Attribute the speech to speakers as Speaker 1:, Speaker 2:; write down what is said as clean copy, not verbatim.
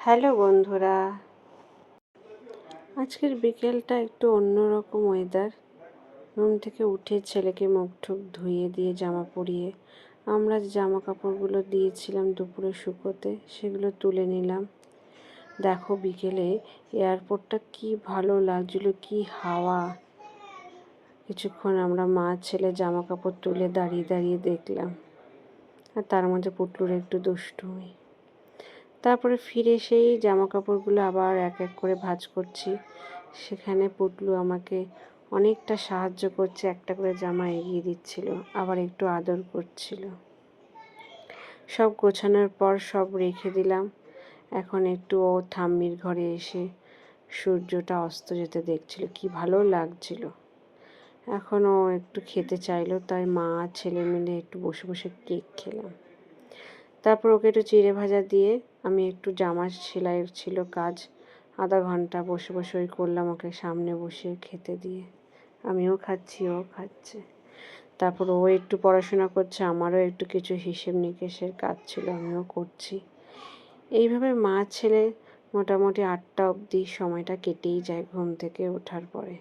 Speaker 1: Hello বন্ধুরা, আজকের বিকেলটা একটু অন্যরকম ওয়েদার। ঘুম থেকে উঠে ছেলেকে মুখ টুক ধুইয়ে দিয়ে জামা পরিয়ে আমরা জামা কাপড়গুলো দিয়েছিলাম দুপুরে শুকোতে, সেগুলো তুলে নিলাম। দেখো বিকেলে এয়ারপোর্টটা কি ভালো লাগছিল, কি হাওয়া। কিছুক্ষণ আমরা মা ছেলে জামা কাপড় তুলে দাঁড়িয়ে দাঁড়িয়ে দেখলাম, আর তার মধ্যে পুটলুর একটু দুষ্টুমি। তারপরে ফিরে সেই জামা কাপড়গুলো আবার এক এক করে ভাঁজ করছি। সেখানে পুটলু আমাকে অনেকটা সাহায্য করছে, একটা করে জামা এগিয়ে দিচ্ছিল, আবার একটু আদর করছিল। সব গোছানোর পর সব রেখে দিলাম। এখন একটু ও ঠাম্মির ঘরে এসে সূর্যটা অস্ত যেতে দেখছিল, কি ভালো লাগছিল। এখন ও একটু খেতে চাইলো, তাই মা ছেলে মিলে একটু বসে বসে কেক খেলাম। তারপর ওকে একটু চিড়ে ভাজা দিয়ে আমি একটু জামা সেলাইয়ের ছিল কাজ, আধা ঘন্টা বসে বসে ওই করলাম, ওকে সামনে বসে খেতে দিয়ে। আমিও খাচ্ছি, ও খাচ্ছে। তারপর ও একটু পড়াশোনা করছে, আমারও একটু কিছু হিসেব নিকেশের কাজ ছিল, আমিও করছি। এইভাবে মা ছেলে মোটামুটি 8টা অবধি সময়টা কেটেই যায় ঘুম থেকে ওঠার পরে।